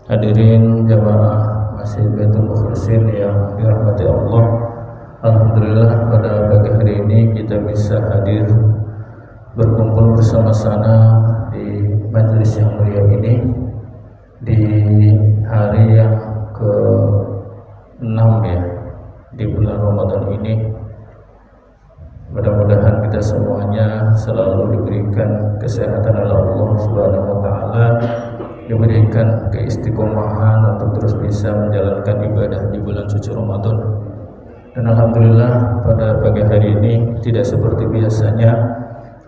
Hadirin jamaah Masjid Baitul Mukhlisin yang dirahmati Allah, alhamdulillah pada pagi hari ini kita bisa hadir berkumpul bersama-sama di majelis yang mulia ini di hari yang ke-6 ya di bulan Ramadan ini. Mudah-mudahan kita semuanya selalu diberikan kesehatan oleh Allah Subhanahu wa taala, diberikan keistiqomahan untuk terus bisa menjalankan ibadah di bulan suci Ramadan. Dan alhamdulillah pada pagi hari ini tidak seperti biasanya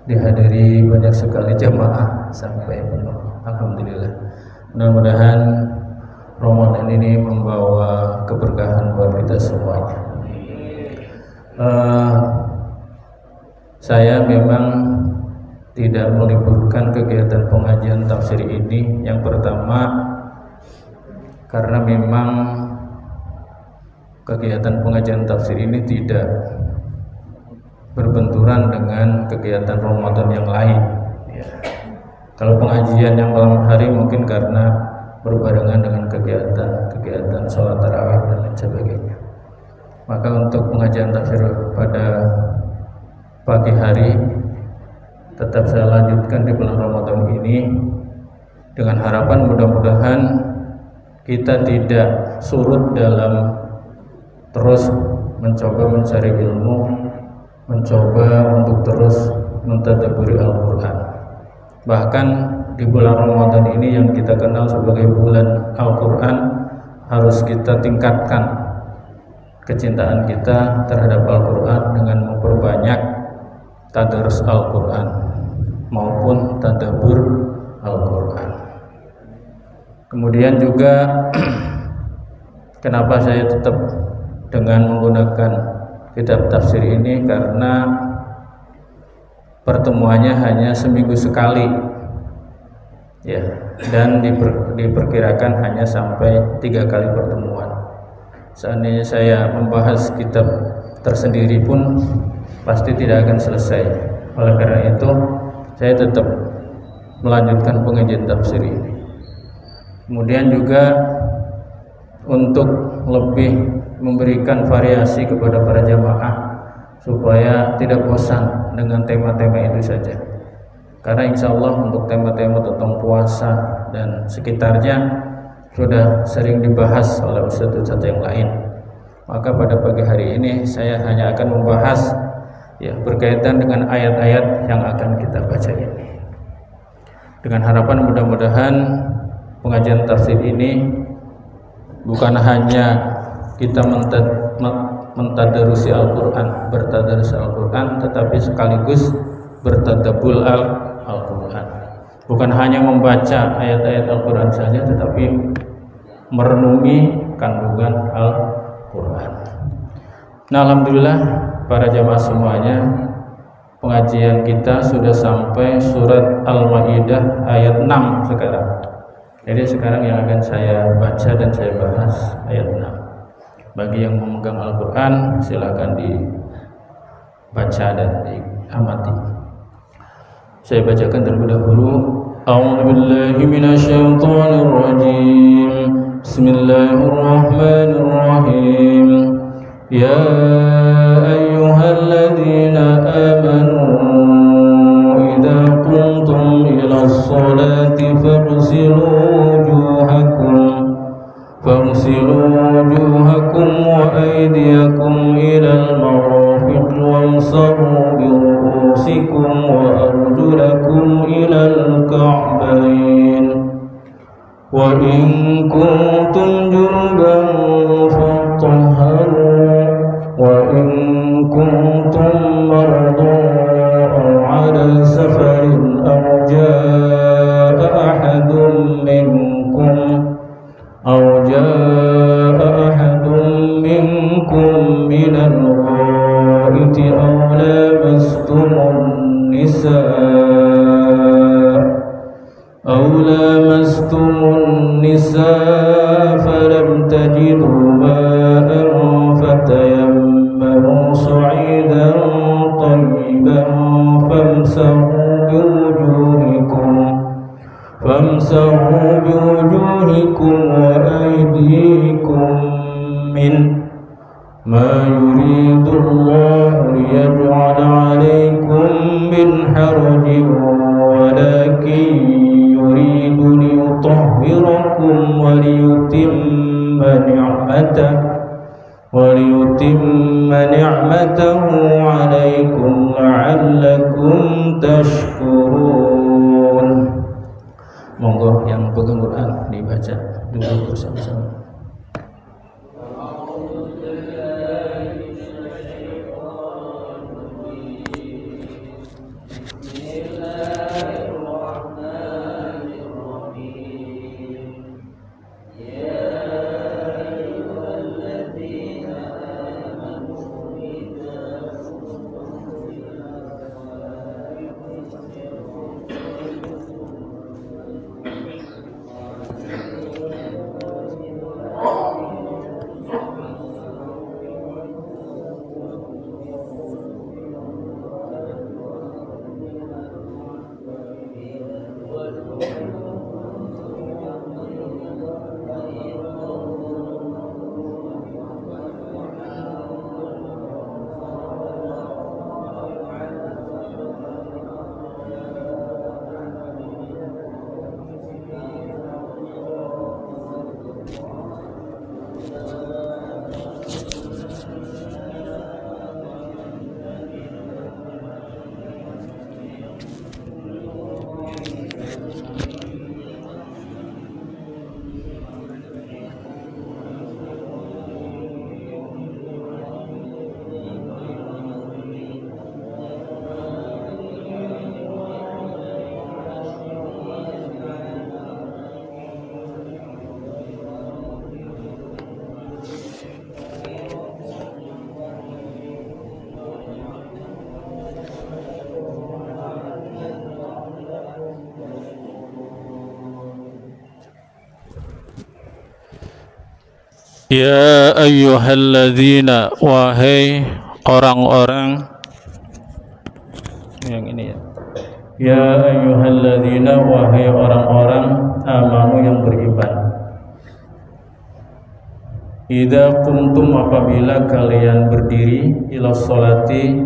dihadiri banyak sekali jamaah sampai penuh. Alhamdulillah. Mudah-mudahan Ramadan ini membawa keberkahan buat kita semuanya. Saya memang tidak meliburkan kegiatan pengajian tafsir ini. Yang pertama, karena memang kegiatan pengajian tafsir ini tidak berbenturan dengan kegiatan Ramadan yang lain ya. Kalau pengajian yang malam hari mungkin karena berbarengan dengan kegiatan sholat tarawih dan lain sebagainya. Maka untuk pengajian tafsir pada pagi hari tetap saya lanjutkan di bulan Ramadan ini dengan harapan mudah-mudahan kita tidak surut dalam terus mencoba mencari ilmu, mencoba untuk terus mentadabburi Al-Quran. Bahkan di bulan Ramadan ini yang kita kenal sebagai bulan Al-Quran, harus kita tingkatkan kecintaan kita terhadap Al-Quran dengan memperbanyak tadarus Al-Quran maupun tadabbur Al-Quran. Kemudian juga kenapa saya tetap dengan menggunakan kitab tafsir ini, karena pertemuannya hanya seminggu sekali. ya, dan diperkirakan hanya sampai 3 kali pertemuan. Seandainya saya membahas kitab tersendiri pun pasti tidak akan selesai. Oleh karena itu saya tetap melanjutkan pengajian tafsir ini. Kemudian juga untuk lebih memberikan variasi kepada para jamaah supaya tidak bosan dengan tema-tema itu saja. Karena insya Allah untuk tema-tema tentang puasa dan sekitarnya sudah sering dibahas oleh ustadz-ustadz yang lain. Maka pada pagi hari ini saya hanya akan membahas berkaitan dengan ayat-ayat yang akan kita baca ini. Dengan harapan mudah-mudahan pengajian tafsir ini bukan hanya kita mentadarusi Al-Quran, bertadarus Al-Quran, tetapi sekaligus bertadabbur Al-Quran. Bukan hanya membaca ayat-ayat Al-Quran saja, tetapi merenungi kandungan Al-Quran. Nah, alhamdulillah para jamaah semuanya, pengajian kita sudah sampai surat Al-Maidah ayat 6 sekarang. Jadi sekarang yang akan saya baca dan saya bahas ayat 6. Bagi yang memegang Al-Quran silakan dibaca dan diamati. Saya bacakan terlebih dahulu. A'udzu billahi minasyaitonir rajim. Bismillahirrahmanirrahim. Ya ayyuhalladzina amanu idza qumtum ilas sholati فاغسلوا وجوهكم وأيديكم إلى المرافق وامسحوا برؤوسكم وأرجلكم إلى الكعبين وإن كنتم جنبا فاطهروا وإن كنتم مرضى أو على سفر أو جاء أحد منكم من الغائط أو لامستم النساء فلم تجدوا ماء فتيمموا صعيدا طيبا فامسحوا بوجوهكم وأيديكم منه ما يريد الله ليجعل عليكم من حرج ولكن يريد ليطهركم وليتم نعمته عليكم لعلكم تشكرون. Monggo yang pegang Quran dibaca dulu bersama-sama. Ya ayyuhalladzina, wahai orang-orang yang ini ya. Ya ayyuhalladzina, wahai orang-orang amanu yang beriman. Idza qumtum, apabila kalian berdiri, ila sholati,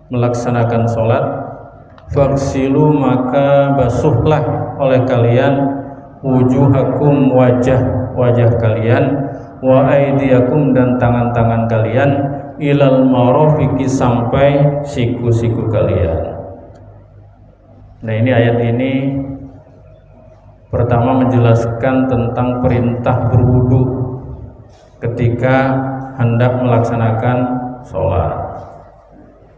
melaksanakan sholat, faghsilu, maka basuhlah oleh kalian, wujuhakum, wajah kalian, wa aydiyakum, dan tangan-tangan kalian, ilal marafiqi, sampai siku-siku kalian. Nah, ini ayat ini pertama menjelaskan tentang perintah berwudu ketika hendak melaksanakan sholat.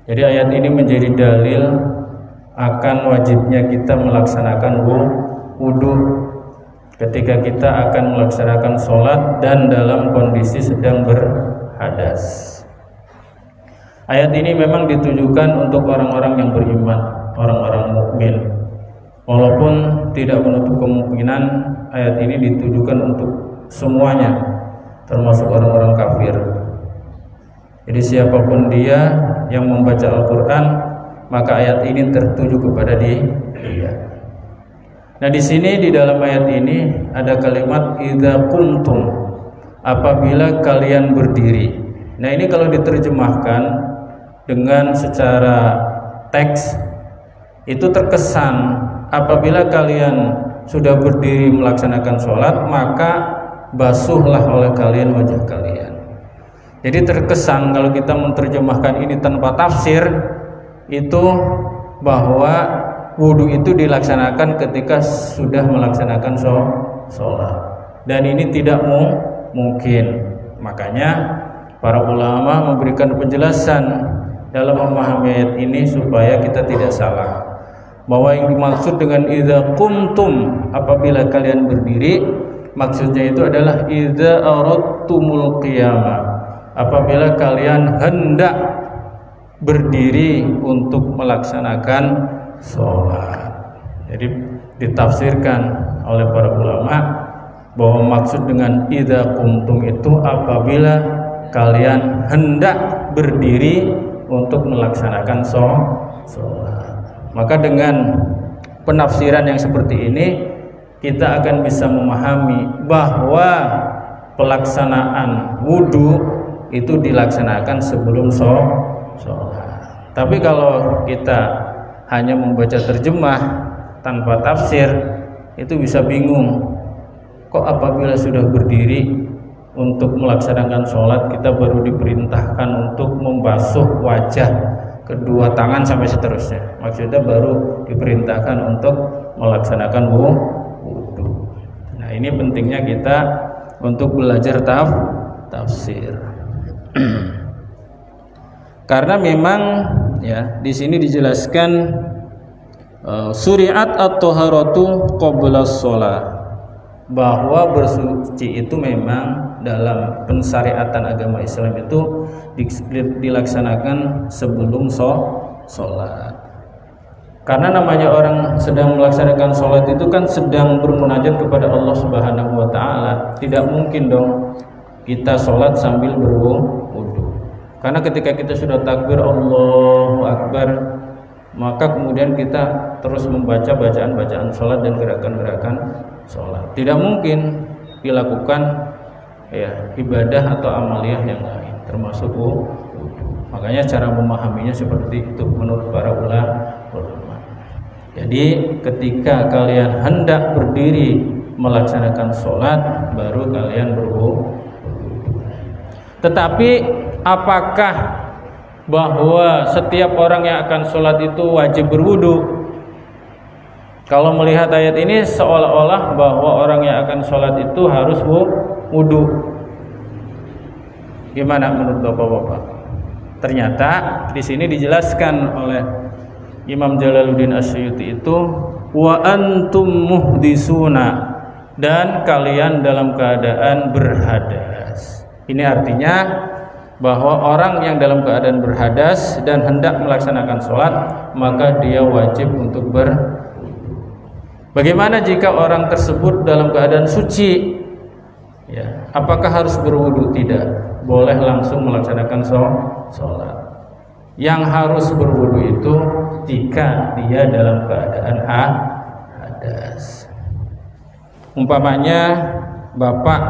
Jadi ayat ini menjadi dalil akan wajibnya kita melaksanakan wudu ketika kita akan melaksanakan sholat dan dalam kondisi sedang berhadas. Ayat ini memang ditujukan untuk orang-orang yang beriman, orang-orang mukmin. Walaupun tidak menutup kemungkinan ayat ini ditujukan untuk semuanya, termasuk orang-orang kafir. Jadi siapapun dia yang membaca Al-Quran, maka ayat ini tertuju kepada dia. Nah, di sini di dalam ayat ini ada kalimat idza qumtum, apabila kalian berdiri. Nah, ini kalau diterjemahkan dengan secara teks itu terkesan apabila kalian sudah berdiri melaksanakan sholat, maka basuhlah oleh kalian wajah kalian. Jadi terkesan kalau kita menerjemahkan ini tanpa tafsir itu bahwa wudu itu dilaksanakan ketika sudah melaksanakan sholat, dan ini tidak mungkin. Makanya para ulama memberikan penjelasan dalam memahami ayat ini supaya kita tidak salah, bahwa yang dimaksud dengan idza qumtum, apabila kalian berdiri, maksudnya itu adalah idza aradtumul qiyamah, apabila kalian hendak berdiri untuk melaksanakan sholat. Jadi ditafsirkan oleh para ulama bahwa maksud dengan idza qumtum itu apabila kalian hendak berdiri untuk melaksanakan sholat. Maka dengan penafsiran yang seperti ini kita akan bisa memahami bahwa pelaksanaan wudu itu dilaksanakan sebelum sholat. Tapi kalau kita hanya membaca terjemah tanpa tafsir, itu bisa bingung. Kok apabila sudah berdiri untuk melaksanakan sholat kita baru diperintahkan untuk membasuh wajah, kedua tangan sampai seterusnya? Maksudnya baru diperintahkan untuk melaksanakan wudu. Nah, ini pentingnya kita untuk belajar tafsir. Karena memang ya di sini dijelaskan syuri'at at-thaharatu qabla shalah, bahwa bersuci itu memang dalam pensyariatan agama Islam itu dilaksanakan sebelum sholat. Karena namanya orang sedang melaksanakan sholat itu kan sedang bermunajat kepada Allah Subhanahu wa Ta'ala. Tidak mungkin dong kita sholat sambil berwudu. Karena ketika kita sudah takbir Allahu Akbar, maka kemudian kita terus membaca bacaan-bacaan sholat dan gerakan-gerakan sholat. Tidak mungkin dilakukan ya ibadah atau amaliyah yang lain, termasuk wudu. Makanya cara memahaminya seperti itu menurut para ulama. Jadi ketika kalian hendak berdiri melaksanakan sholat, baru kalian berwudu. Tetapi apakah bahwa setiap orang yang akan sholat itu wajib berwudu? Kalau melihat ayat ini seolah-olah bahwa orang yang akan sholat itu harus wudu. Gimana menurut bapak-bapak? Ternyata di sini dijelaskan oleh Imam Jalaluddin Asyuyuti itu wa antum muhdisuna, dan kalian dalam keadaan berhadas. Ini artinya bahwa orang yang dalam keadaan berhadas dan hendak melaksanakan sholat, maka dia wajib untuk berwudu. Bagaimana jika orang tersebut dalam keadaan suci? Ya, apakah harus berwudu? Tidak, boleh langsung melaksanakan sholat. Yang harus berwudu itu jika dia dalam keadaan hadas. Umpamanya bapak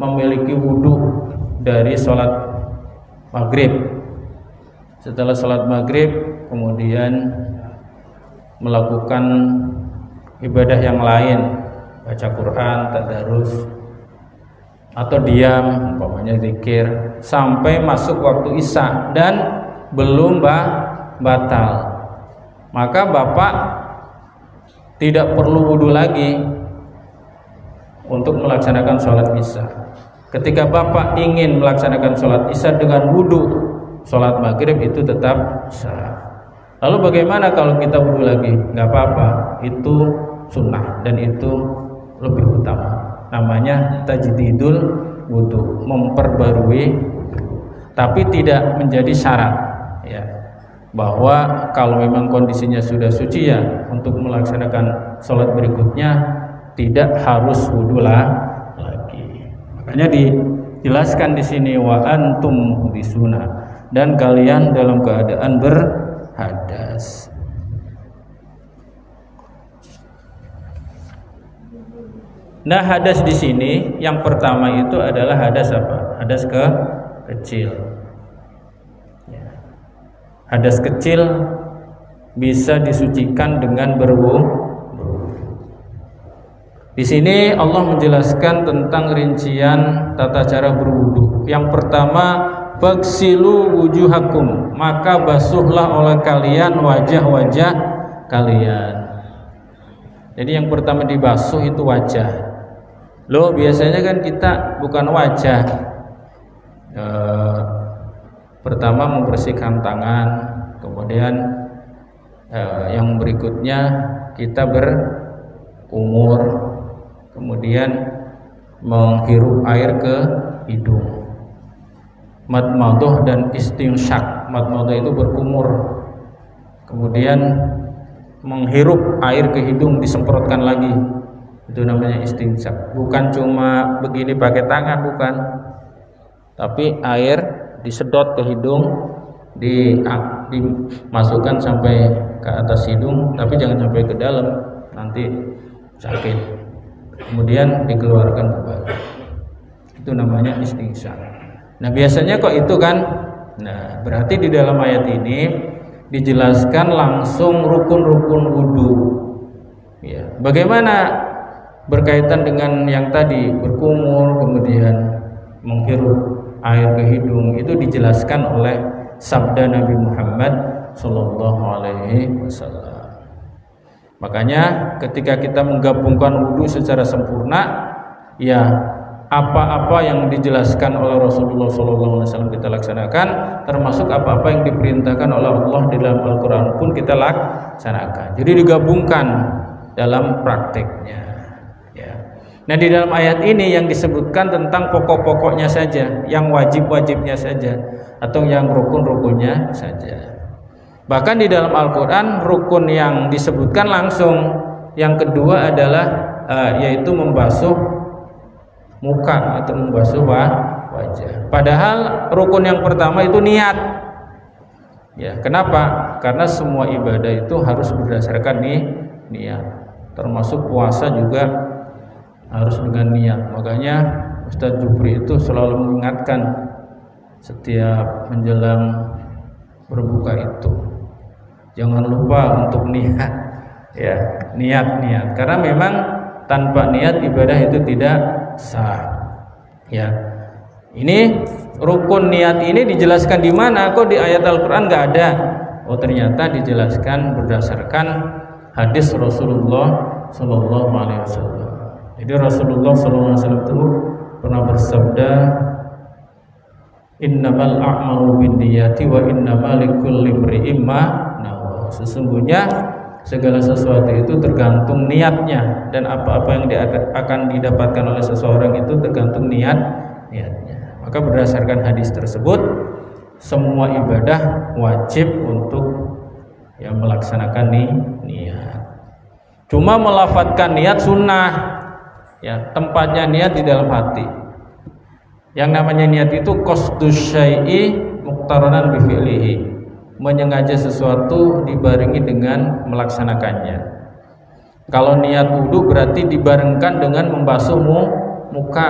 memiliki wudu dari sholat maghrib. Setelah sholat maghrib kemudian melakukan ibadah yang lain, baca Quran, tadarus, atau diam, umpamanya zikir, sampai masuk waktu isya dan belum batal, maka bapak tidak perlu wudu lagi untuk melaksanakan sholat isya. Ketika bapak ingin melaksanakan sholat isya dengan wudu sholat maghrib itu tetap sah. Lalu bagaimana kalau kita wudu lagi? Nggak apa-apa, itu sunnah dan itu lebih utama. Namanya tajdidul wudu, memperbarui wudu. Tapi tidak menjadi syarat, ya, bahwa kalau memang kondisinya sudah suci ya untuk melaksanakan sholat berikutnya tidak harus wudu lagi. Makanya dijelaskan di sini wa antum muhdisuna, dan kalian dalam keadaan berhadas. Nah, hadas di sini yang pertama itu adalah hadas apa? Hadas kecil. Hadas kecil bisa disucikan dengan berwudu. Di sini Allah menjelaskan tentang rincian tata cara berwudu. Yang pertama, faghsilu wujuhakum, maka basuhlah oleh kalian wajah-wajah kalian. Jadi yang pertama dibasuh itu wajah. Loh, biasanya kan kita bukan wajah. Pertama membersihkan tangan, kemudian yang berikutnya kita berkumur, kemudian menghirup air ke hidung. Madmadah dan istinsyak. Madmadah itu berkumur, kemudian menghirup air ke hidung, disemprotkan lagi, itu namanya istinsyak. Bukan cuma begini pakai tangan, bukan, tapi air disedot ke hidung, dimasukkan sampai ke atas hidung, tapi jangan sampai ke dalam, nanti sakit. Kemudian dikeluarkan kembali, itu namanya istinsyak. Nah, biasanya kok itu kan. Nah, berarti di dalam ayat ini dijelaskan langsung rukun-rukun wudu. Ya, bagaimana berkaitan dengan yang tadi berkumur, kemudian menghirup air ke hidung, itu dijelaskan oleh sabda Nabi Muhammad sallallahu alaihi wasallam. Makanya ketika kita menggabungkan wudu secara sempurna, ya apa-apa yang dijelaskan oleh Rasulullah sallallahu alaihi wasallam kita laksanakan, termasuk apa-apa yang diperintahkan oleh Allah di dalam Al-Qur'an pun kita laksanakan. Jadi digabungkan dalam prakteknya. Nah, di dalam ayat ini yang disebutkan tentang pokok-pokoknya saja, yang wajib-wajibnya saja, atau yang rukun-rukunnya saja. Bahkan di dalam Al-Quran rukun yang disebutkan langsung. Yang kedua adalah yaitu membasuh muka atau membasuh wajah. Padahal rukun yang pertama itu niat. Ya, kenapa? Karena semua ibadah itu harus berdasarkan niat. Termasuk puasa juga harus dengan niat. Makanya Ustadz Jupri itu selalu mengingatkan setiap menjelang berbuka itu, jangan lupa untuk niat, ya, niat. Karena memang tanpa niat ibadah itu tidak sah. Ya, ini rukun niat ini dijelaskan di mana? Kok di ayat Al-Quran nggak ada? Oh, ternyata dijelaskan berdasarkan hadis Rasulullah Sallallahu Alaihi Wasallam. Jadi Rasulullah SAW itu pernah bersabda, innamal a'malu binniyati wa innamal likulli imri'in ma nawa. Sesungguhnya segala sesuatu itu tergantung niatnya, dan apa-apa yang akan didapatkan oleh seseorang itu tergantung niatnya. Maka berdasarkan hadis tersebut, semua ibadah wajib untuk yang melaksanakan niat. Cuma melafadzkan niat sunnah. Ya, tempatnya niat di dalam hati. Yang namanya niat itu qasdus syai'i muqtaranan bi fi'lihi, menyengaja sesuatu dibarengi dengan melaksanakannya. Kalau niat wudu berarti dibarengkan dengan membasuh muka.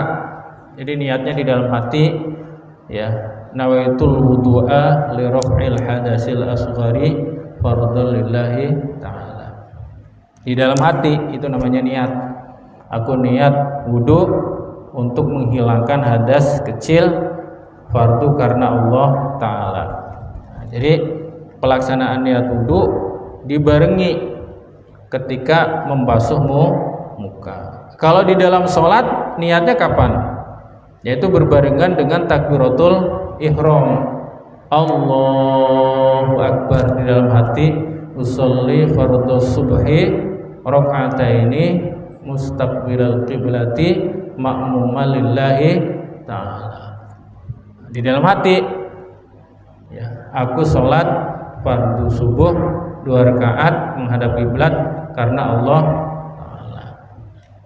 Jadi niatnya di dalam hati, ya, nawaitul wudu'a li raf'il hadasil asghari fardhan lillahi ta'ala. Di dalam hati itu namanya niat. Aku niat wudu untuk menghilangkan hadas kecil fardu karena Allah Ta'ala. Nah, jadi pelaksanaan niat wudu dibarengi ketika membasuh muka. Kalau di dalam sholat niatnya kapan? Yaitu berbarengan dengan takbiratul ihram. Allahu Akbar di dalam hati, usolli fardhu subhi raka'ataini mustaqbilal qiblati ma'muman lillahi ta'ala. Di dalam hati, ya, aku sholat fardu subuh 2 rakaat menghadap kiblat karena Allah Ta'ala.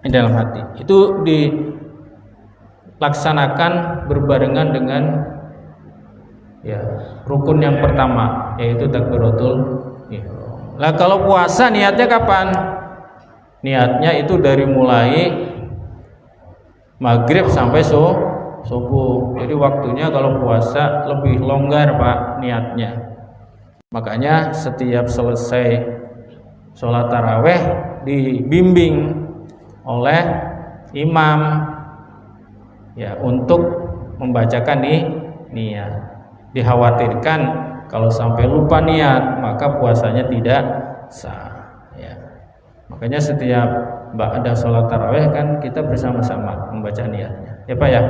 Di dalam hati itu dilaksanakan berbarengan dengan, ya, rukun yang pertama, yaitu takbiratul ihram. Lah kalau puasa niatnya kapan? Niatnya itu dari mulai maghrib sampai subuh. Jadi waktunya kalau puasa lebih longgar Pak niatnya. Makanya setiap selesai sholat taraweh dibimbing oleh imam, ya, untuk membacakan niat. Dikhawatirkan kalau sampai lupa niat maka puasanya tidak sah, ya. Makanya setiap ada sholat taraweh kan kita bersama-sama membaca niatnya, ya Pak ya.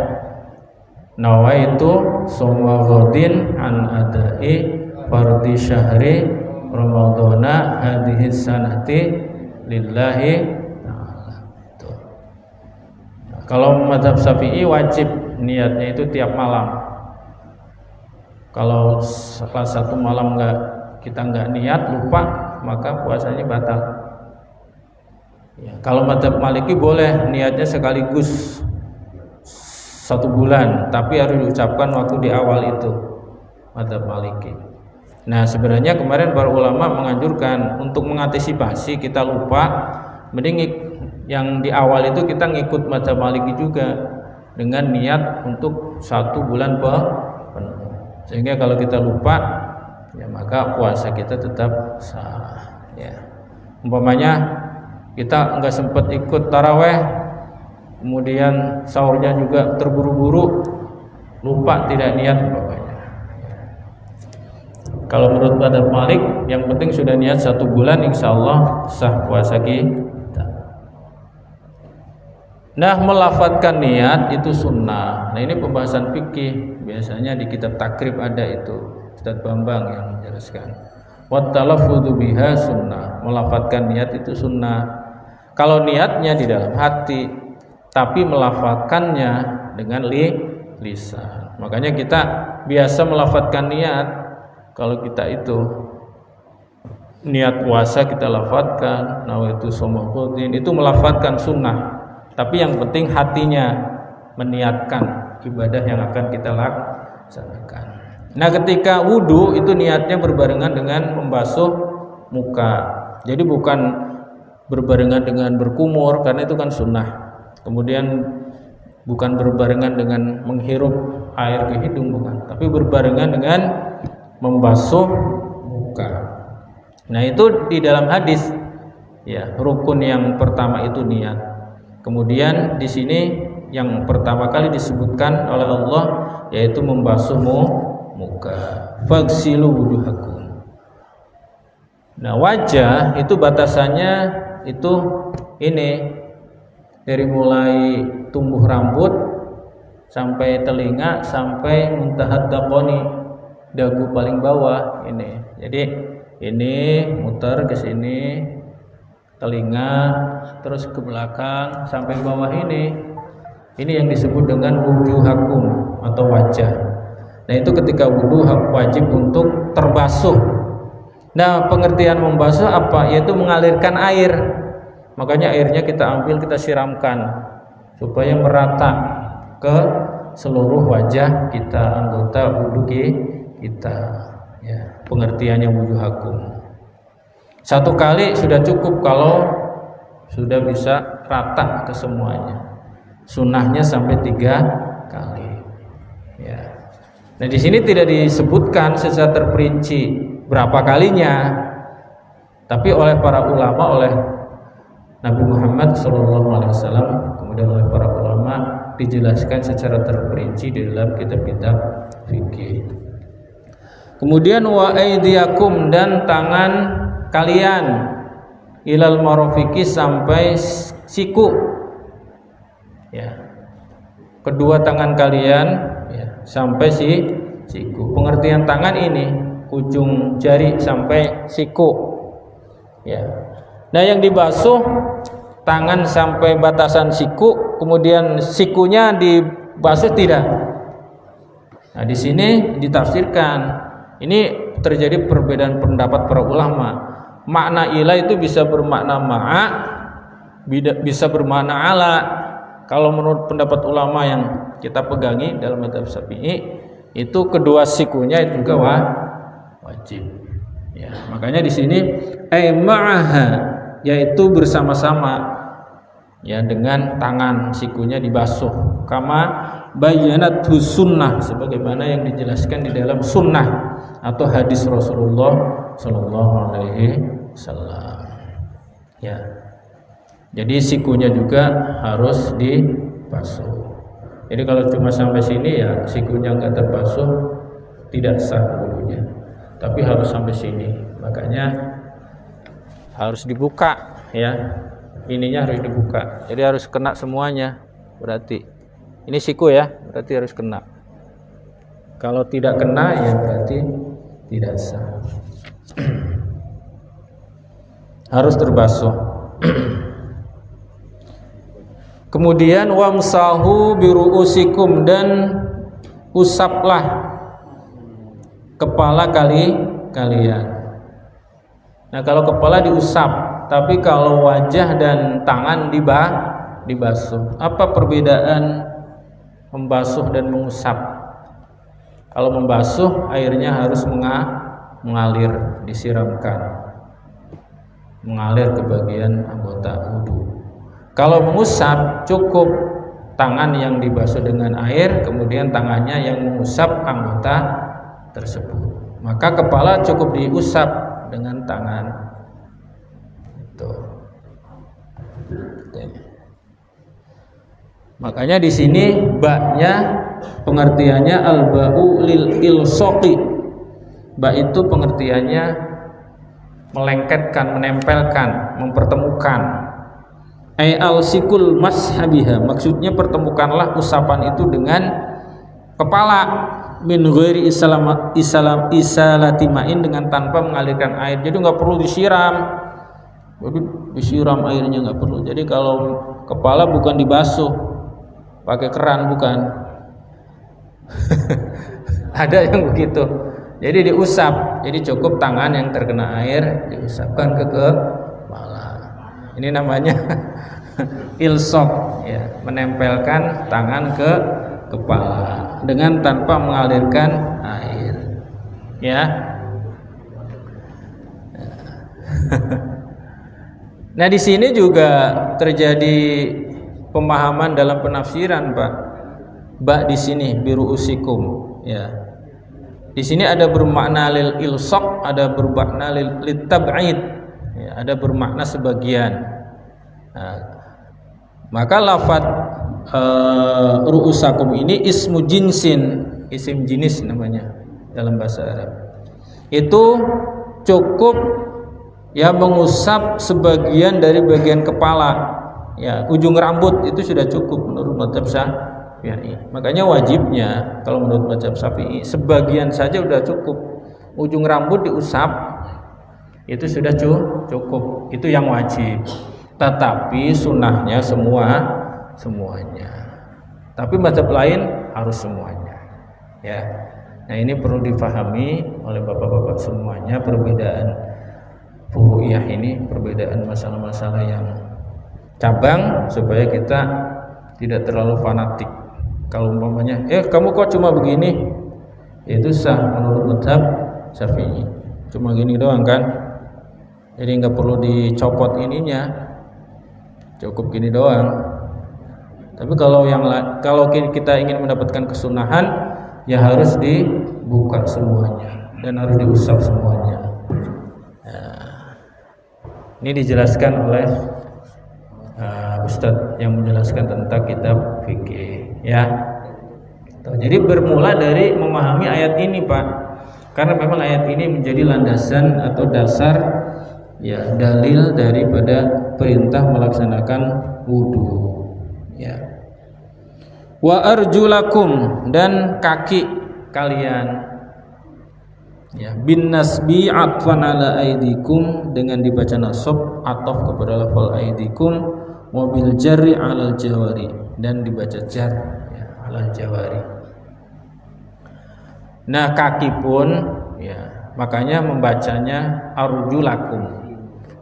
Nawaitu soma ghadin an adai fardhi syahri ramadhana hadhihi sanati lillahi ta'ala. Kalau mazhab Syafi'i wajib niatnya itu tiap malam. Kalau salah satu malam kita nggak niat, lupa, maka puasanya batal. Ya, kalau mazhab Maliki boleh niatnya sekaligus 1 bulan, tapi harus diucapkan waktu di awal itu, mazhab Maliki. Nah, sebenarnya kemarin para ulama menganjurkan untuk mengantisipasi kita lupa, mending yang di awal itu kita ngikut mazhab Maliki juga dengan niat untuk 1 bulan penuh. Sehingga kalau kita lupa, ya maka puasa kita tetap sah. Ya, umpamanya kita nggak sempat ikut taraweh, kemudian sahurnya juga terburu-buru, lupa tidak niat pokoknya. Kalau menurut mazhab Malik, yang penting sudah niat 1 bulan, insya Allah sah puasa kita. Nah, melafadzkan niat itu sunnah. Nah, ini pembahasan fikih, biasanya di kitab takrib ada itu, Ustaz Bambang yang menjelaskan. Wa talaffudzu biha sunnah, melafadzkan niat itu sunnah. Kalau niatnya di dalam hati, tapi melafadzkannya dengan lisan. Makanya kita biasa melafadzkan niat. Kalau kita itu niat puasa kita lafadzkan, nawaitu shauma ghadin, itu melafadzkan sunnah. Tapi yang penting hatinya meniatkan ibadah yang akan kita laksanakan. Nah, ketika wudu itu niatnya berbarengan dengan membasuh muka. Jadi bukan berbarengan dengan berkumur, karena itu kan sunnah. Kemudian bukan berbarengan dengan menghirup air ke hidung, bukan, tapi berbarengan dengan membasuh muka. Nah, itu di dalam hadis, ya, rukun yang pertama itu niat. Kemudian di sini yang pertama kali disebutkan oleh Allah yaitu membasuh muka. Faghsilu wujuhakum. Nah, wajah itu batasannya itu ini dari mulai tumbuh rambut sampai telinga sampai muntahad daqoni, dagu paling bawah ini. Jadi ini muter ke sini, telinga terus ke belakang sampai ke bawah ini. Ini yang disebut dengan wujuhakum atau wajah. Nah, itu ketika wudu wajib untuk terbasuh. Nah, pengertian membasuh apa? Yaitu mengalirkan air. Makanya airnya kita ambil, kita siramkan supaya merata ke seluruh wajah kita, anggota wudu kita, ya, pengertiannya wujuhakum. Satu kali sudah cukup kalau sudah bisa rata ke semuanya. Sunnahnya sampai 3 kali. Ya. Nah, di sini tidak disebutkan secara terperinci berapa kalinya, tapi oleh para ulama, oleh Nabi Muhammad SAW, kemudian oleh para ulama dijelaskan secara terperinci di dalam kitab-kitab fikih. Kemudian wa aydiyakum, dan tangan kalian ilal marafiqi, sampai siku, ya, kedua tangan kalian, ya, sampai siku. Pengertian tangan ini ujung jari sampai siku, ya. Nah, yang dibasuh tangan sampai batasan siku, kemudian sikunya dibasuh tidak. Nah, di sini ditafsirkan, ini terjadi perbedaan pendapat para ulama. Makna ila itu bisa bermakna ma'a, bisa bermakna ala. Kalau menurut pendapat ulama yang kita pegangi dalam mazhab Syafi'i, itu kedua sikunya itu juga wajib. Ya, makanya di sini ma'aha, yaitu bersama-sama, ya, dengan tangan sikunya dibasuh, kama bayanathu sunnah, sebagaimana yang dijelaskan di dalam sunnah atau hadis Rasulullah Sallallahu Alaihi Wasallam. Ya, jadi sikunya juga harus dibasuh. Jadi kalau cuma sampai sini, ya, sikunya nggak terbasuh, tidak sah wudunya. Tapi harus sampai sini, makanya harus dibuka, ya, ininya harus dibuka, jadi harus kena semuanya. Berarti ini siku, ya, berarti harus kena. Kalau tidak kena, ya berarti tidak sah. Harus terbasuh. Kemudian wamsahu biruusikum, dan usaplah kepala kalian. Nah, kalau kepala diusap, tapi kalau wajah dan tangan dibasuh. Apa perbedaan membasuh dan mengusap? Kalau membasuh, airnya harus mengalir, disiramkan, mengalir ke bagian anggota wudu. Kalau mengusap, cukup tangan yang dibasuh dengan air, kemudian tangannya yang mengusap anggota tersebut. Maka kepala cukup diusap dengan tangan. Itu. Makanya di sini baknya pengertiannya al-ba'u lil ilsoqi. Ba itu pengertiannya melengketkan, menempelkan, mempertemukan. Ai al-sikul mashabiha, maksudnya pertemukanlah usapan itu dengan kepala, min ghairi isalatimain, dengan tanpa mengalirkan air. Jadi nggak perlu disiram. Jadi disiram airnya nggak perlu. Jadi kalau kepala bukan dibasuh pakai keran, bukan. Ada yang begitu. Jadi diusap. Jadi cukup tangan yang terkena air diusapkan ke kepala. Ini namanya ilsok, ya, menempelkan tangan ke kepala dengan tanpa mengalirkan air, ya. Nah, di sini juga terjadi pemahaman dalam penafsiran, Pak. Ba di sini biru usikum, ya. Di sini ada bermakna lil ilsaq, ada bermakna lil tab'id, ya, ada bermakna sebagian. Nah, maka lafadz ru'usakum ini ismu jinsin, isim jinis namanya dalam bahasa Arab. Itu cukup, ya, mengusap sebagian dari bagian kepala, ya, ujung rambut itu sudah cukup menurut mazhab Syafi'i. Makanya wajibnya kalau menurut mazhab Syafi'i sebagian saja sudah cukup. Ujung rambut diusap itu sudah cukup. Itu yang wajib. Tetapi sunnahnya semuanya. Tapi mazhab lain harus semuanya, ya. Nah, ini perlu difahami oleh bapak-bapak semuanya, perbedaan furu'iyah ini, perbedaan masalah-masalah yang cabang, supaya kita tidak terlalu fanatik Kalau umpamanya, kamu kok cuma begini, itu sah menurut mazhab Syafi'i. Cuma gini doang kan, jadi nggak perlu dicopot ininya, cukup gini doang. Tapi kalau kita ingin mendapatkan kesunahan, ya harus dibuka semuanya dan harus diusap semuanya. Nah, ini dijelaskan oleh Ustadz yang menjelaskan tentang kitab fikih, ya. Jadi bermula dari memahami ayat ini, Pak, karena memang ayat ini menjadi landasan atau dasar, ya, dalil daripada perintah melaksanakan wudu, ya. Wa arjulakum, dan kaki kalian, ya, bin nasbi atfan ala aidikum, dengan dibaca nasab ataf kepada lafal aidikum, mobil jarri alal jawari, dan dibaca jar, ya, alal jawari. Nah, kaki pun, ya, makanya membacanya arjulakum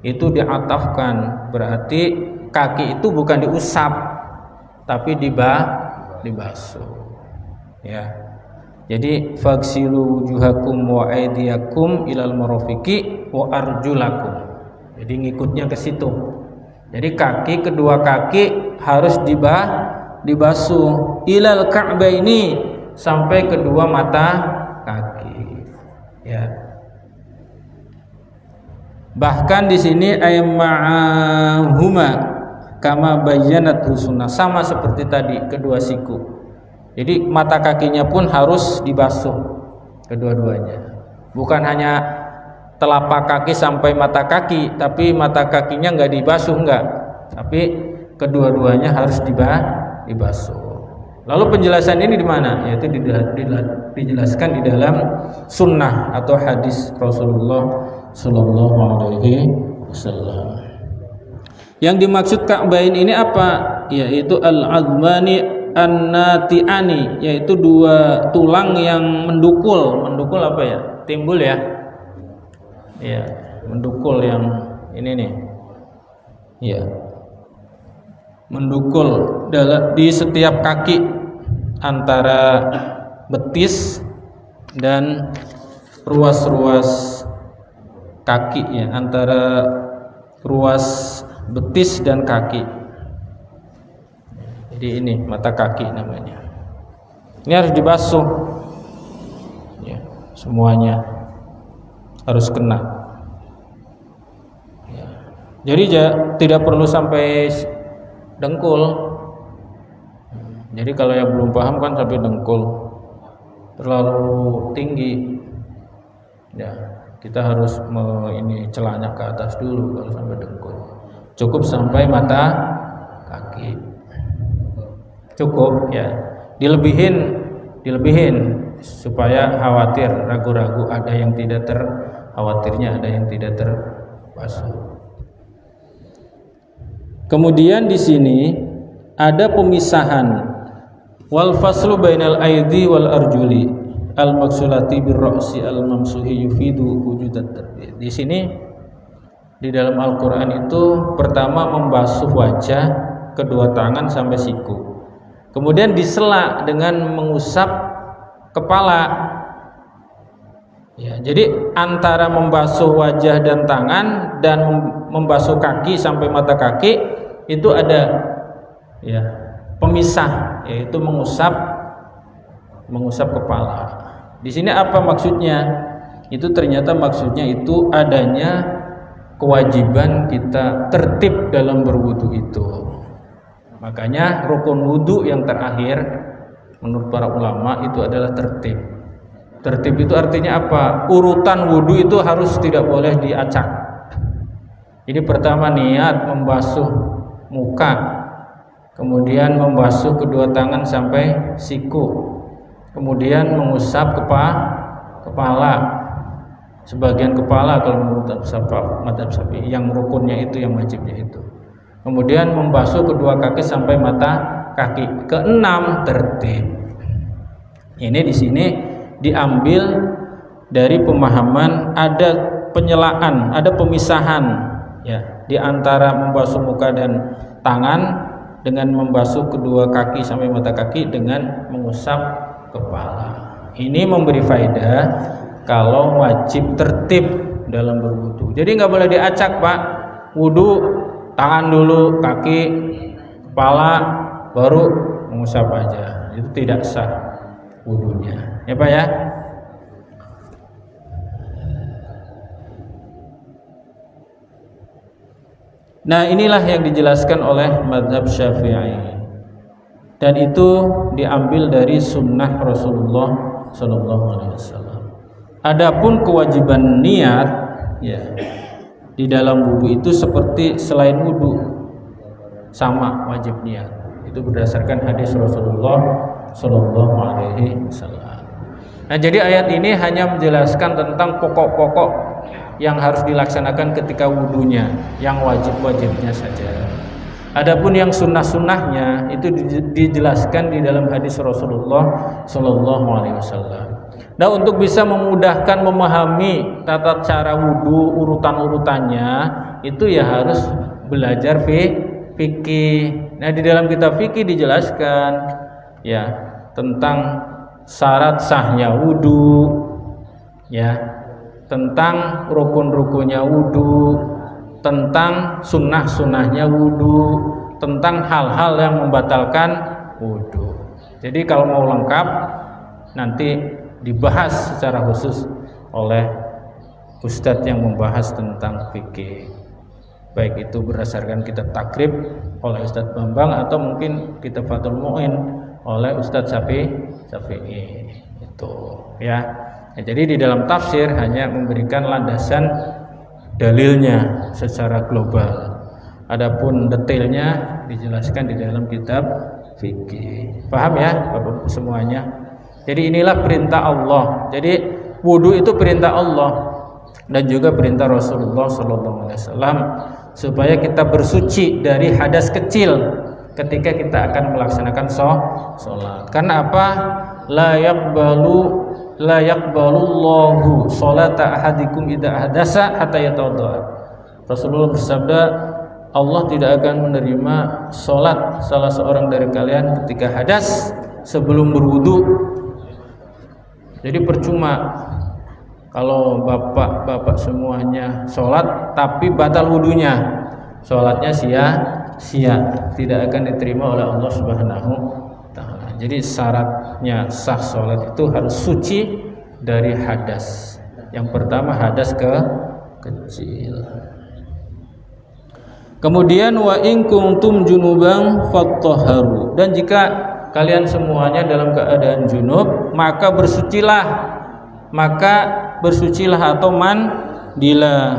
itu diatafkan, berarti kaki itu bukan diusap tapi dibasuh, ya. Jadi faghsilu wujuhakum wa aydiyakum ilal marafiqi wa arjulakum. Jadi ngikutnya ke situ. Jadi kedua kaki harus dibasuh ilal ka'baini, sampai kedua mata kaki, ya. Bahkan di sini ayma'ahuma kama bayyanat sunnah, sama seperti tadi kedua siku. Jadi mata kakinya pun harus dibasuh kedua-duanya. Bukan hanya telapak kaki sampai mata kaki, tapi mata kakinya enggak dibasuh, enggak. Tapi kedua-duanya harus dibasuh. Lalu penjelasan ini di mana? Yaitu dijelaskan di dalam sunnah atau hadis Rasulullah Sallallahu Alaihi Wasallam. Yang dimaksud Ka'bain ini apa? Yaitu al-azmani an-nati'ani, yaitu dua tulang yang mendukul. Mendukul apa ya? Timbul ya? Ya, mendukul yang ini nih. Ya. Mendukul di setiap kaki antara betis dan ruas-ruas kaki, ya, antara ruas betis dan kaki. Jadi ini mata kaki namanya. Ini harus dibasuh, ya, semuanya harus kena, ya. Jadi tidak perlu sampai dengkul. Jadi kalau yang belum paham kan sampai dengkul terlalu tinggi, ya, kita harus ini celahnya ke atas dulu. Kalau sampai dengkul, cukup sampai mata kaki, cukup, ya. Dilebihin supaya khawatir, ragu-ragu, ada yang tidak terkhawatirnya, ada yang tidak terbasuh. Kemudian di sini ada pemisahan, wal faslu bainal aidi wal arjuli al maksulati bir ra'si al mamsuhi yufidu wujudat tarbiyah. Di sini di dalam Al-Qur'an itu pertama membasuh wajah, kedua tangan sampai siku. Kemudian disela dengan mengusap kepala. Ya, jadi antara membasuh wajah dan tangan dan membasuh kaki sampai mata kaki itu ada, ya, pemisah, yaitu mengusap kepala. Di sini apa maksudnya? Itu ternyata maksudnya itu adanya kewajiban kita tertib dalam berwudu itu. Makanya rukun wudu yang terakhir menurut para ulama itu adalah tertib. Tertib itu artinya apa? Urutan wudu itu harus tidak boleh diacak. Jadi pertama niat membasuh muka, kemudian membasuh kedua tangan sampai siku, kemudian mengusap kepala, sebagian kepala kalau menurut mazhab Syafi'i, yang rukunnya itu, yang wajibnya itu. Kemudian membasuh kedua kaki sampai mata kaki. Keenam, tertib. Ini di sini diambil dari pemahaman ada penyelaan, ada pemisahan, ya, di antara membasuh muka dan tangan dengan membasuh kedua kaki sampai mata kaki dengan mengusap kepala. Ini memberi faedah kalau wajib tertib dalam berwudu. Jadi nggak boleh diacak, Pak. Wudu tangan dulu, kaki, kepala, baru mengusap aja. Itu tidak sah wudunya. Ya, Pak ya. Nah, inilah yang dijelaskan oleh mazhab Syafi'i, dan itu diambil dari sunnah Rasulullah Shallallahu Alaihi Wasallam. Adapun kewajiban niat, ya, di dalam wudu itu seperti selain wudu sama wajib niat. Itu berdasarkan hadis Rasulullah Shallallahu Alaihi Wasallam. Nah, jadi ayat ini hanya menjelaskan tentang pokok-pokok yang harus dilaksanakan ketika wudunya, yang wajib-wajibnya saja. Adapun yang sunnah-sunnahnya itu dijelaskan di dalam hadis Rasulullah Shallallahu Alaihi Wasallam. Nah, untuk bisa memudahkan memahami tata cara wudu, urutan-urutannya, itu ya harus belajar fikih. Nah, di dalam kitab fikih dijelaskan ya tentang syarat sahnya wudu, ya, tentang rukun-rukunnya wudu, tentang sunnah-sunnahnya wudu, tentang hal-hal yang membatalkan wudu. Jadi kalau mau lengkap nanti dibahas secara khusus oleh ustadz yang membahas tentang fikih. Baik itu berdasarkan kitab Takrib oleh Ustadz Bambang atau mungkin kitab Fathul Mu'in oleh Ustadz Syafi'i. Itu ya. Nah, jadi di dalam tafsir hanya memberikan landasan dalilnya secara global. Adapun detailnya dijelaskan di dalam kitab fikih. Paham ya, Bapak semuanya? Jadi inilah perintah Allah. Jadi wudu itu perintah Allah dan juga perintah Rasulullah Sallallahu Alaihi Wasallam supaya kita bersuci dari hadas kecil ketika kita akan melaksanakan sholat. Karena apa? La yaqbalullahu sholata ahadikum idza ahdasa hatta yatawadda. Rasulullah bersabda, Allah tidak akan menerima sholat salah seorang dari kalian ketika hadas sebelum berwudu. Jadi percuma kalau bapak-bapak semuanya sholat tapi batal wudunya, sholatnya sia-sia, tidak akan diterima oleh Allah Subhanahu Ta'ala. Jadi syaratnya sah sholat itu harus suci dari hadas. Yang pertama hadas kecil. Kemudian wa in kuntum junuban fattahharu, dan jika kalian semuanya dalam keadaan junub maka bersucilah atau mandilah.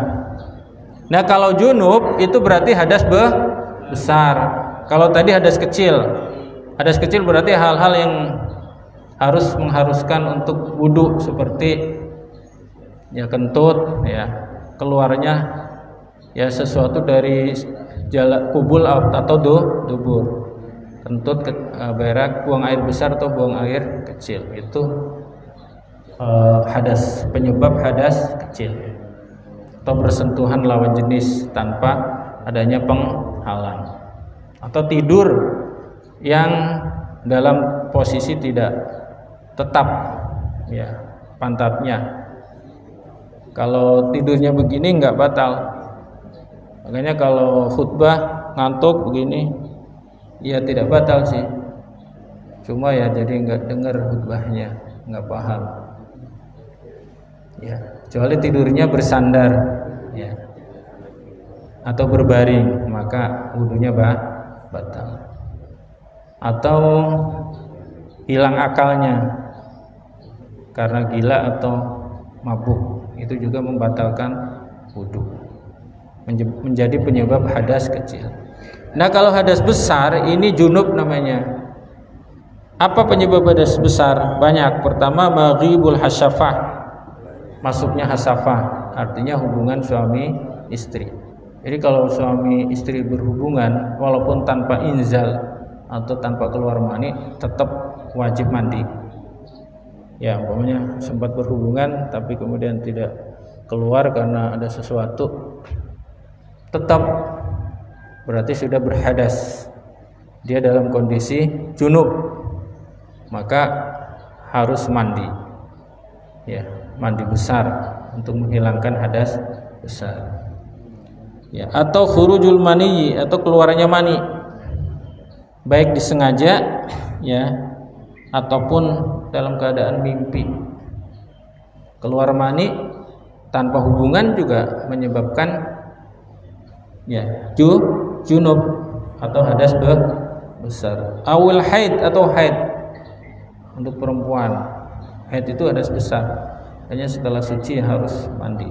Nah, kalau junub itu berarti hadas besar. Kalau tadi hadas kecil berarti hal-hal yang mengharuskan untuk wudu seperti ya kentut, ya keluarnya ya sesuatu dari kubul atau dubur, kentut, berak, buang air besar atau buang air kecil, itu hadas, penyebab hadas kecil, atau bersentuhan lawan jenis tanpa adanya penghalang, atau tidur yang dalam posisi tidak tetap, ya pantatnya. Kalau tidurnya begini nggak batal. Makanya kalau khutbah ngantuk begini, ya tidak batal sih. Cuma ya jadi nggak dengar khutbahnya, nggak paham. Ya, kecuali tidurnya bersandar, ya, atau berbaring, maka wudunya batal. Atau hilang akalnya karena gila atau mabuk, itu juga membatalkan wudu, menjadi penyebab hadas kecil. Nah, kalau hadas besar ini junub namanya. Apa penyebab hadas besar? Banyak. Pertama, maghibul hasyafah, masuknya hasafah, artinya hubungan suami istri. Jadi kalau suami istri berhubungan walaupun tanpa inzal atau tanpa keluar mani, tetap wajib mandi. Ya, umpamanya sempat berhubungan tapi kemudian tidak keluar karena ada sesuatu, tetap berarti sudah berhadas. dia dalam kondisi junub, maka harus mandi, ya, mandi besar untuk menghilangkan hadas besar, ya, atau khurujul mani, atau keluarnya mani, baik disengaja, ya, ataupun dalam keadaan mimpi. Keluar mani tanpa hubungan juga menyebabkan, ya, junub atau hadas besar. Awil haid, atau haid untuk perempuan, haid itu hadas besar, hanya setelah suci harus mandi.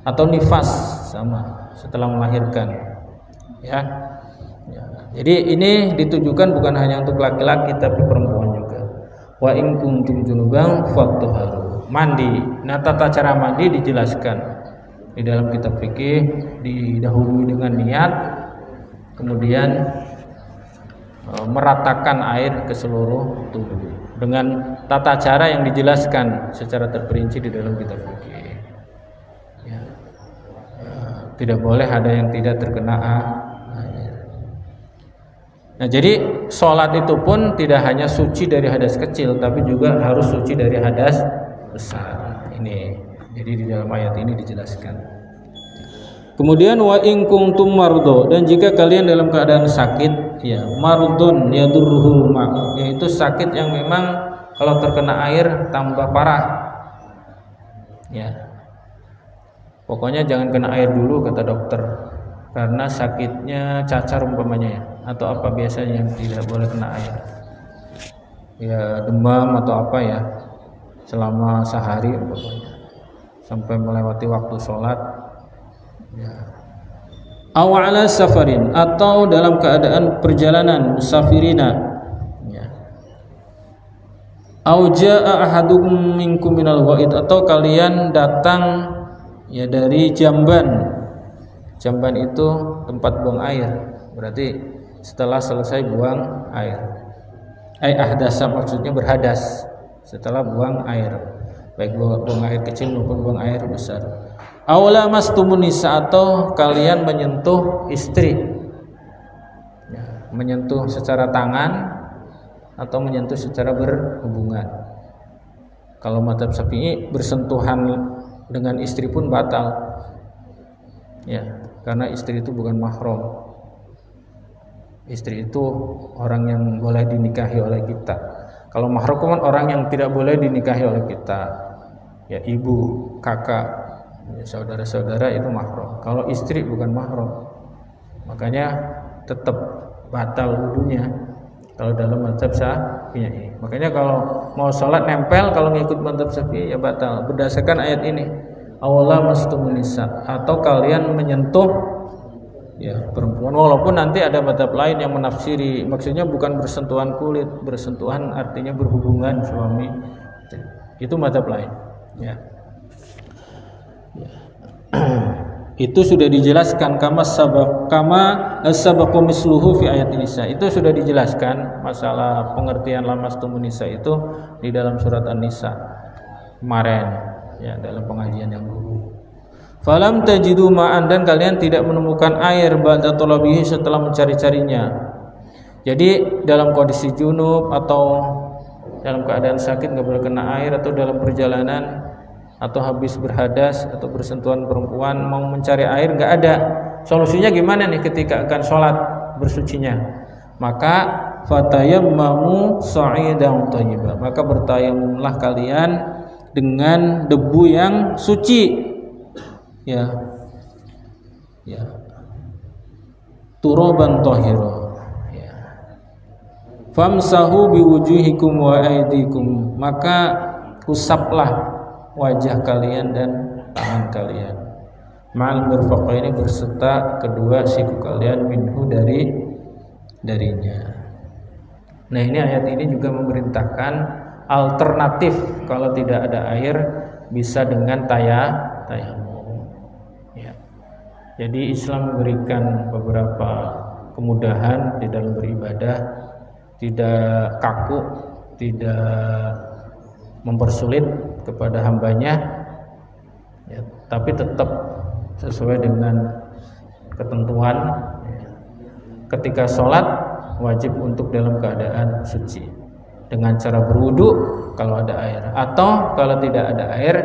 Atau nifas, sama, setelah melahirkan, ya. Jadi ini ditujukan bukan hanya untuk laki-laki tapi perempuan juga. Wa in kuntum junuban fatahharu, mandi. Nah, tata cara mandi dijelaskan di dalam kitab fikih, didahului dengan niat, kemudian meratakan air ke seluruh tubuh dengan tata cara yang dijelaskan secara terperinci di dalam kitab fikih. Ya. Tidak boleh ada yang tidak terkena air. Nah, jadi sholat itu pun tidak hanya suci dari hadas kecil, tapi juga harus suci dari hadas besar. Ini jadi di dalam ayat ini dijelaskan. Kemudian wa in kuntum mardo, dan jika kalian dalam keadaan sakit, ya, mardun yadurruhul ma', yaitu sakit yang memang kalau terkena air tambah parah, ya. Pokoknya jangan kena air dulu kata dokter, karena sakitnya cacar umpamanya, ya, atau apa biasanya yang tidak boleh kena air, ya, demam atau apa, ya, selama sehari umpamanya sampai melewati waktu sholat, ya. Aw ala safarin, atau dalam keadaan perjalanan, musafirina, ya. Aw jaa ahadukum minkum minal ghaid, atau kalian datang, ya, dari jamban. Jamban itu tempat buang air, berarti setelah selesai buang air. Ai ahdasa, maksudnya berhadas setelah buang air, baik buang air kecil maupun buang air besar. Aula mastumun nisa, atau kalian menyentuh istri, ya, menyentuh secara tangan atau menyentuh secara berhubungan. Kalau mazhab Syafi'i, bersentuhan dengan istri pun batal, ya, karena istri itu bukan mahram. Istri itu orang yang boleh dinikahi oleh kita. Kalau mahram kan orang yang tidak boleh dinikahi oleh kita, ya, ibu, kakak, ya, saudara-saudara itu mahram. Kalau istri bukan mahram, makanya tetap batal wudunya kalau dalam mazhab Syafi'i. Makanya kalau mau sholat nempel, kalau ngikut mazhab Syafi'i, ya batal berdasarkan ayat ini. Awala mastumun nisa, atau kalian menyentuh, ya, perempuan. Walaupun nanti ada mazhab lain yang menafsiri, maksudnya bukan bersentuhan kulit, bersentuhan artinya berhubungan suami. Itu mazhab lain, ya. Itu sudah dijelaskan kama sabaqu misluhu fi ayat nisa. Itu sudah dijelaskan masalah pengertian lamastumun nisa itu di dalam surat An-Nisa kemarin, ya, dalam pengajian yang dulu. Falam tajidu ma'an, dan kalian tidak menemukan air ba'da talabihi, setelah mencari-carinya. Jadi dalam kondisi junub atau dalam keadaan sakit nggak boleh kena air, atau dalam perjalanan, atau habis berhadas atau bersentuhan perempuan mau mencari air, nggak ada. Solusinya gimana nih ketika akan sholat bersucinya? Maka fatayammamu sa'idan thayyiba, maka bertayamumlah kalian dengan debu yang suci, ya, ya, turaban thahira, ya. Famsahu biwujuhikum wa aydikum, maka usaplah wajah kalian dan tangan kalian, ma'al mirfaqaini, berserta kedua siku kalian, minhu, darinya. Nah, ini ayat ini juga memerintahkan alternatif kalau tidak ada air bisa dengan tayamum, ya. Jadi Islam memberikan beberapa kemudahan di dalam beribadah, tidak kaku, tidak mempersulit kepada hambanya, ya, tapi tetap sesuai dengan ketentuan, ya. Ketika sholat wajib untuk dalam keadaan suci dengan cara berwudu kalau ada air, atau kalau tidak ada air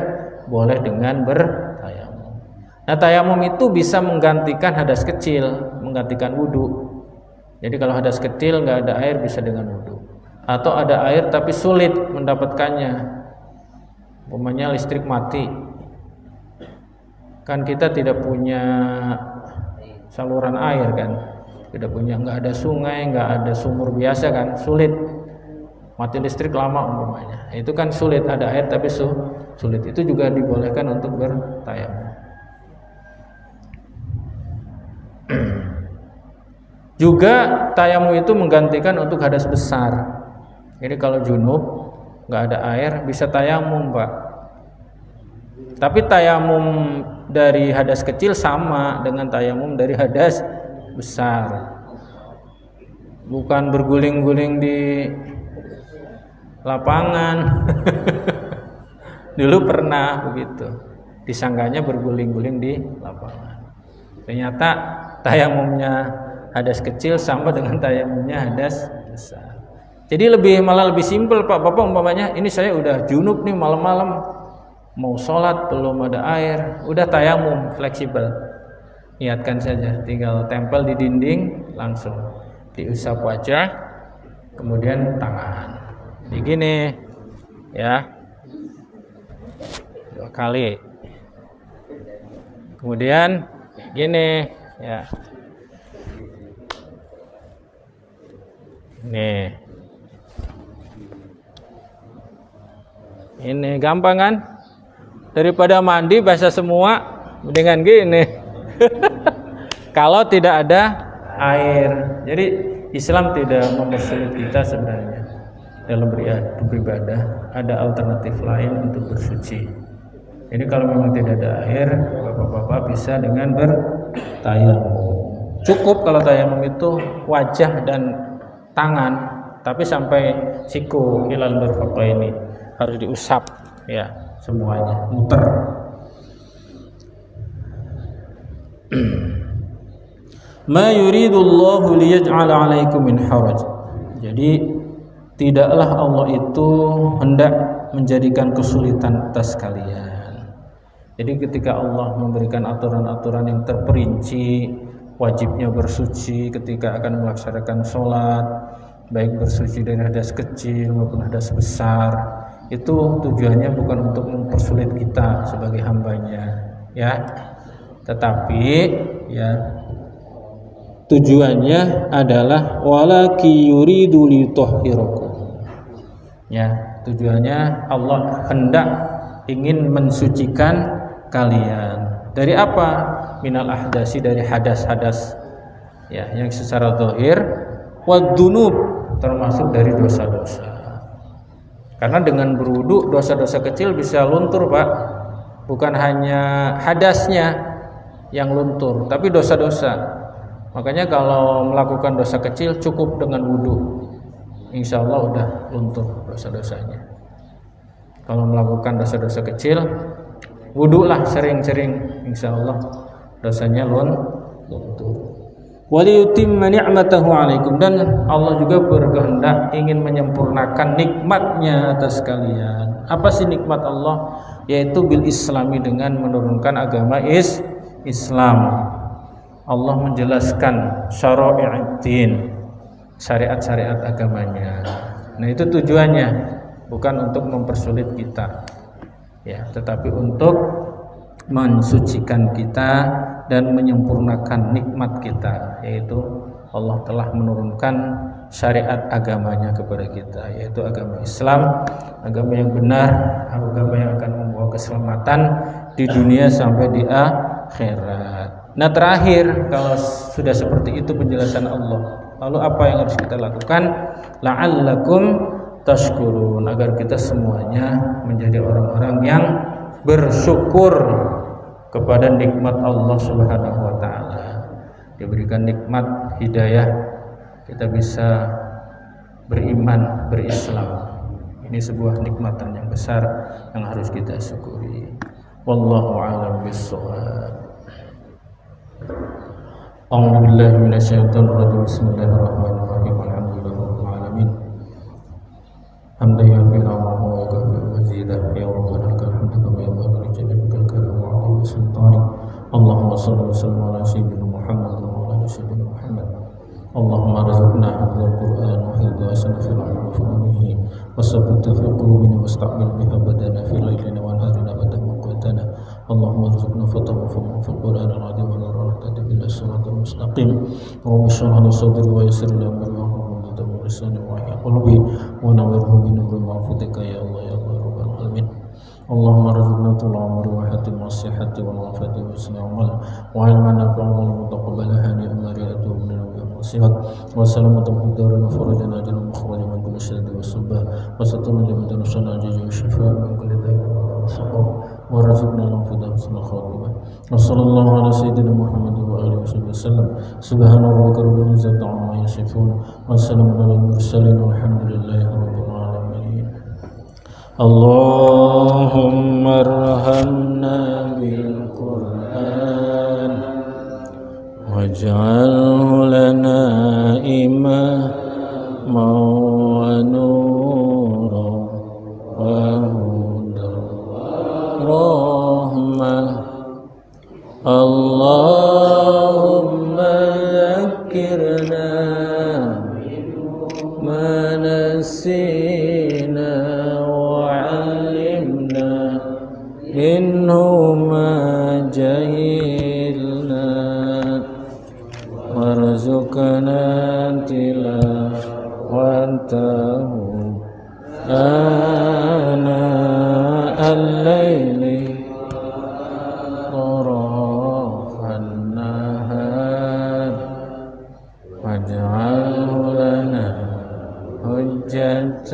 boleh dengan bertayamum. Nah, tayamum itu bisa menggantikan hadas kecil, menggantikan wudu. Jadi kalau hadas kecil nggak ada air bisa dengan wudu, atau ada air tapi sulit mendapatkannya, umpamanya listrik mati, kan kita tidak punya saluran air kan, nggak ada sungai, nggak ada sumur biasa kan, sulit, mati listrik lama umpamanya, itu kan sulit, ada air tapi sulit, itu juga dibolehkan untuk bertayamum. Juga tayamum itu menggantikan untuk hadas besar. Jadi kalau junub nggak ada air bisa tayamum, Pak. Tapi tayamum dari hadas kecil sama dengan tayamum dari hadas besar. Bukan berguling-guling di lapangan. Dulu pernah begitu. Disangkanya berguling-guling di lapangan. Ternyata tayamumnya hadas kecil sama dengan tayamumnya hadas besar. Jadi malah lebih simpel, Pak. Bapak umpamanya ini saya udah junub nih, malam-malam mau sholat belum ada air, udah tayamum, fleksibel. Niatkan saja, tinggal tempel di dinding, langsung diusap wajah, kemudian tangan. Jadi gini ya, 2 kali. Kemudian gini ya. Ini gampang kan? Daripada mandi basah semua, mendingan gini. Kalau tidak ada air. Jadi Islam tidak mempersulit kita sebenarnya dalam beribadah. Ada alternatif lain untuk bersuci. Jadi kalau memang tidak ada air, bapak-bapak bisa dengan bertayamum. Cukup kalau tayamum itu wajah dan tangan, tapi sampai siku ilal mirfaqaini harus diusap ya, semuanya muter. Ma yuridullahu liyaj'ala 'alaikum min haraj. Jadi tidaklah Allah itu hendak menjadikan kesulitan atas kalian. Jadi ketika Allah memberikan aturan-aturan yang terperinci, wajibnya bersuci ketika akan melaksanakan sholat, baik bersuci dari hadas kecil maupun hadas besar, itu tujuannya bukan untuk mempersulit kita sebagai hambanya ya, tetapi ya tujuannya adalah walaki yuridu litahhirakum. Ya, tujuannya Allah hendak ingin mensucikan kalian. Dari apa? Minal ahdasi, dari hadas-hadas ya, yang secara zahir, wadunub, termasuk dari dosa-dosa. Karena dengan berwudu dosa-dosa kecil bisa luntur, Pak. Bukan hanya hadasnya yang luntur, tapi dosa-dosa. Makanya kalau melakukan dosa kecil cukup dengan wudu, insya Allah udah luntur dosa-dosanya. Kalau melakukan dosa-dosa kecil, wudulah sering-sering, insya Allah dosanya luntur. Waliyutimma ni'matahu 'alaikum, dan Allah juga berkehendak ingin menyempurnakan nikmatnya atas kalian. Apa sih nikmat Allah? Yaitu bil islami, dengan menurunkan agama Islam. Allah menjelaskan syara'i'id-din, syariat-syariat agamanya. Nah, itu tujuannya, bukan untuk mempersulit kita ya, tetapi untuk mensucikan kita dan menyempurnakan nikmat kita, yaitu Allah telah menurunkan syariat agamanya kepada kita, yaitu agama Islam, agama yang benar, agama yang akan membawa keselamatan di dunia sampai di akhirat. Nah, terakhir, kalau sudah seperti itu penjelasan Allah, lalu apa yang harus kita lakukan? La'allakum tashkurun, agar kita semuanya menjadi orang-orang yang bersyukur kepada nikmat Allah Subhanahu wa taala. Diberikan nikmat hidayah, kita bisa beriman, berislam. Ini sebuah nikmatan yang besar yang harus kita syukuri. Wallahu a'lam bissawab. A'udzu billahi minasyaitonir rajim. Bismillahirrahmanirrahim. حمدا يوفي نعمه ويكافئ مزيده يا ربنا لك الحمد كما ينبغي لجلالك الكريم وعظيم سلطانك. اللهم صل وسلم على سيدنا محمد وعلى ال سيدنا محمد. اللهم ارزقنا حفظ القرآن وحفظ أسنة وفهمه وثبت في قلوبنا واستعمل بها بدنا في ليلنا ونهارنا أبدا وقوتنا. اللهم ارزقنا فضلا في القرآن العظيم ونور نهتدي إلى الصراط المستقيم. رب اشرح لي صدري ويسر لي أمري واحلل عقدة من لساني وأحيي قلبي ونوره بنور معرفتك يا الله يا الله رب العالمين. اللهم ارزقنا طول العمر وحاتم والصحة والعافية وحسن عمل وعلما نافعا ومتقبلا هانئا مريئا ومن الصحة وسلامة في الدار وفرجا عاجلا مخرجا من كل شر وسبه وسترا جميلا وشنا عجيجا وشفاء من كل داء وسقم ورزقنا الانفذ حسن الخاتمة. وصلى الله على سيدنا محمد وآله وصحبه وسلم. سبحان ربك رب العزة عما يصفون وسلام على المرسلين والحمد لله رب العالمين. اللهم ارحمنا بالقرآن واجعله لنا إماما ونورا وهدى ورحمة. اللهم ذكرنا ما نسينا وعلمنا منه ما جهلنا وارزقنا تلاوته آناء الليل طرف النهار واجعله لنا حجة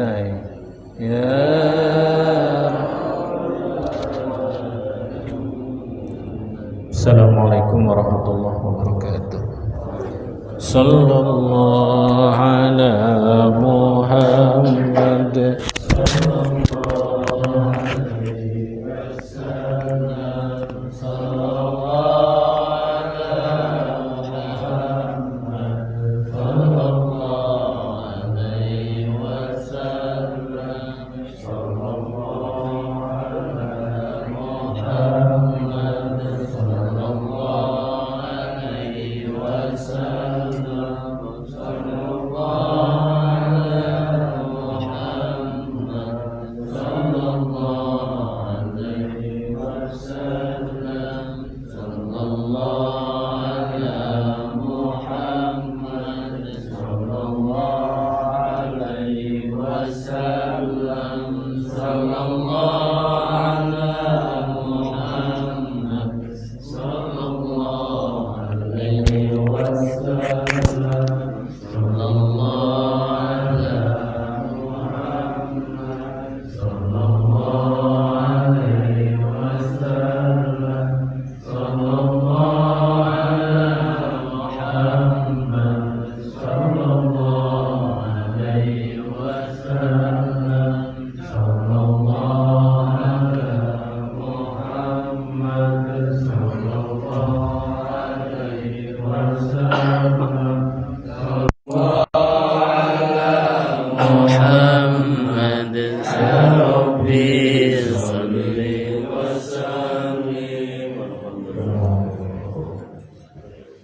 يا Assalamualaikum warahmatullahi wabarakatuh. Sallallahu ala Muhammad. Sallallahu